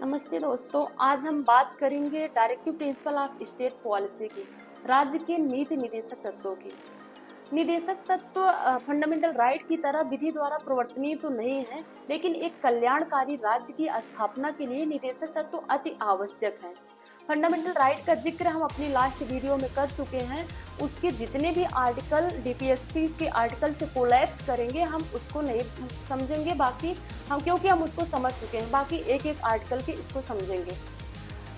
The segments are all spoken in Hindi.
नमस्ते दोस्तों, आज हम बात करेंगे directive principle of state policy की, राज्य के नीति निदेशक तत्वों की। निदेशक तत्व फंडामेंटल राइट की तरह विधि द्वारा प्रवर्तनीय तो नहीं है, लेकिन एक कल्याणकारी राज्य की स्थापना के लिए निदेशक तत्व अति आवश्यक है। फंडामेंटल राइट का जिक्र हम अपनी लास्ट वीडियो में कर चुके हैं। उसके जितने भी आर्टिकल डीपीएसपी के आर्टिकल से कोलैप्स करेंगे हम उसको नहीं समझेंगे, बाकी हम क्योंकि हम उसको समझ चुके हैं, बाकी एक एक आर्टिकल के इसको समझेंगे।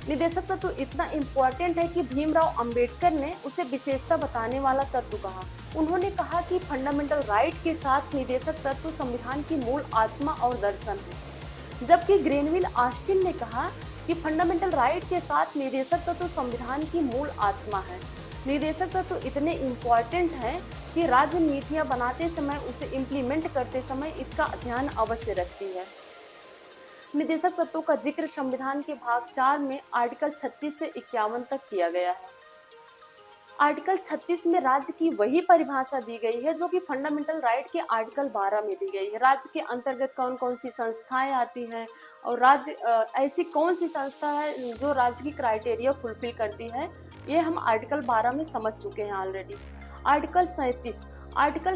निदेशक तत्व इतना इम्पोर्टेंट है कि भीमराव अंबेडकर ने उसे विशेषता बताने वाला तत्व कहा। उन्होंने कहा कि फंडामेंटल राइट के साथ निदेशक तत्व संविधान की मूल आत्मा और दर्शन है, जबकि ग्रेनविल ऑस्टिन ने कहा कि फंडामेंटल राइट के साथ निदेशक तत्व संविधान की मूल आत्मा है। निदेशक तत्व इतने इम्पोर्टेंट हैं कि राज्य नीतियां बनाते समय उसे इम्प्लीमेंट करते समय इसका ध्यान अवश्य रखती है। निदेशक तत्वों का जिक्र संविधान के भाग 4 में आर्टिकल 36 से 51 तक किया गया है। आर्टिकल 36 में राज्य की वही परिभाषा दी गई है जो कि फंडामेंटल राइट के आर्टिकल 12 में दी गई है। राज्य के अंतर्गत कौन कौन सी संस्थाएं आती हैं और राज्य ऐसी कौन सी संस्था है जो राज्य की क्राइटेरिया फुलफिल करती है, ये हम आर्टिकल 12 में समझ चुके हैं ऑलरेडी। आर्टिकल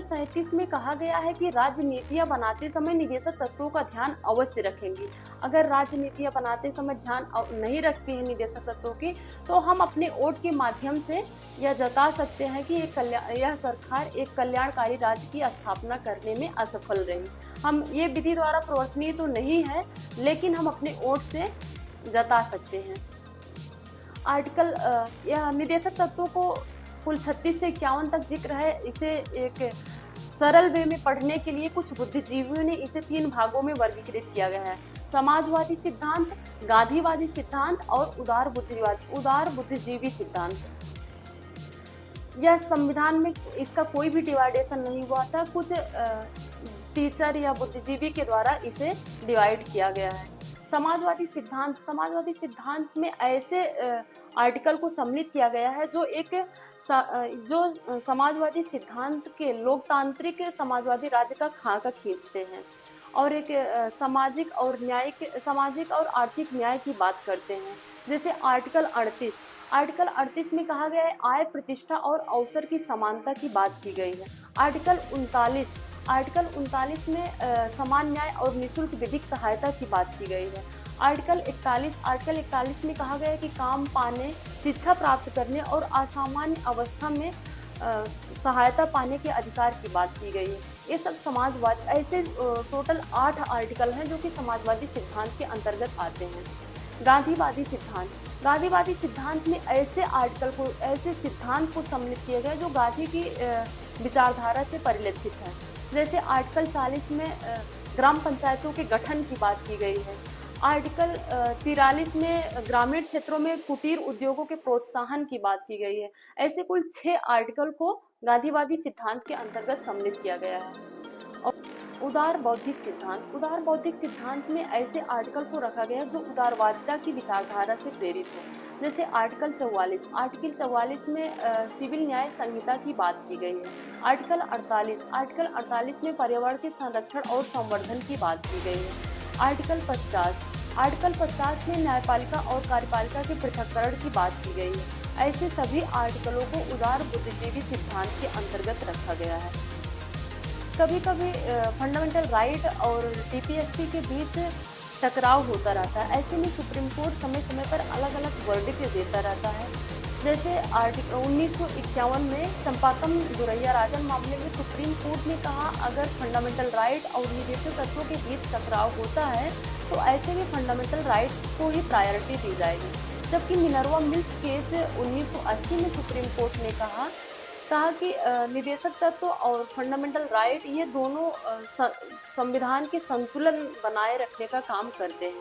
37 में कहा गया है कि राज्य नीतियां बनाते समय निदेशक तत्वों का ध्यान अवश्य रखेंगी। अगर राज्य नीतियां बनाते समय ध्यान नहीं रखती है निदेशक तत्वों की, तो हम अपने वोट के माध्यम से यह जता सकते हैं कि यह सरकार एक कल्याणकारी राज्य की स्थापना करने में असफल रही। हम ये विधि द्वारा प्रवर्तनीय तो नहीं है, लेकिन हम अपने वोट से जता सकते हैं। यह निदेशक तत्वों को कुल 36 से 51 तक जिक्र है। इसे एक सरल वे में पढ़ने के लिए कुछ बुद्धिजीवियों ने इसे 3 भागों में वर्गीकृत किया गया है: समाजवादी सिद्धांत, गांधीवादी सिद्धांत और उदार बुद्धिजीवी सिद्धांत। यह संविधान में इसका कोई भी डिवाइडेशन नहीं हुआ था, कुछ टीचर या बुद्धिजीवी के द्वारा इसे डिवाइड किया गया है। समाजवादी सिद्धांत में ऐसे आर्टिकल को सम्मिलित किया गया है जो समाजवादी सिद्धांत के लोकतांत्रिक समाजवादी राज्य का खाका खींचते हैं और एक सामाजिक और आर्थिक न्याय की बात करते हैं। जैसे आर्टिकल 38 में कहा गया है आय, प्रतिष्ठा और अवसर की समानता की बात की गई है। आर्टिकल 39 में समान न्याय और निःशुल्क विधिक सहायता की बात की गई है। आर्टिकल 41 में कहा गया है कि काम पाने, शिक्षा प्राप्त करने और असामान्य अवस्था में सहायता पाने के अधिकार की बात की गई है। ये सब ऐसे टोटल 8 आर्टिकल हैं जो कि समाजवादी सिद्धांत के अंतर्गत आते हैं। गांधीवादी सिद्धांत में ऐसे सिद्धांत को सम्मिलित किया गया जो गांधी की विचारधारा से परिलक्षित है। जैसे आर्टिकल 40 में ग्राम पंचायतों के गठन की बात की गई है। आर्टिकल 43 में ग्रामीण क्षेत्रों में कुटीर उद्योगों के प्रोत्साहन की बात की गई है। ऐसे कुल 6 आर्टिकल को गांधीवादी सिद्धांत के अंतर्गत सम्मिलित किया गया है। और उदार बौद्धिक सिद्धांत में ऐसे आर्टिकल को रखा गया जो उदारवादिता की विचारधारा से प्रेरित है। जैसे आर्टिकल 44 में सिविल न्याय संहिता की बात की गई है। आर्टिकल 48 में पर्यावरण के संरक्षण और संवर्धन की बात की गई है। आर्टिकल 50 में न्यायपालिका और कार्यपालिका के पृथक्करण की बात की गई है। ऐसे सभी आर्टिकलों को उदार बुद्धिजीवी सिद्धांत के अंतर्गत रखा गया है। कभी कभी फंडामेंटल राइट और डीपीएसपी के बीच टकराव होता रहता है। ऐसे में सुप्रीम कोर्ट समय समय पर अलग अलग वर्डिक्ट देता रहता है। जैसे आर्टिकल 1951 में चंपाकम दुरैया राजन मामले में सुप्रीम कोर्ट ने कहा अगर फंडामेंटल राइट और निदेशक तत्वों के बीच टकराव होता है तो ऐसे में फंडामेंटल राइट को ही प्रायोरिटी दी जाएगी। जबकि मिनर्वा मिल्स केस 1980 में सुप्रीम कोर्ट ने कहा कि निदेशक तत्व और फंडामेंटल राइट ये दोनों संविधान के संतुलन बनाए रखने का काम करते हैं।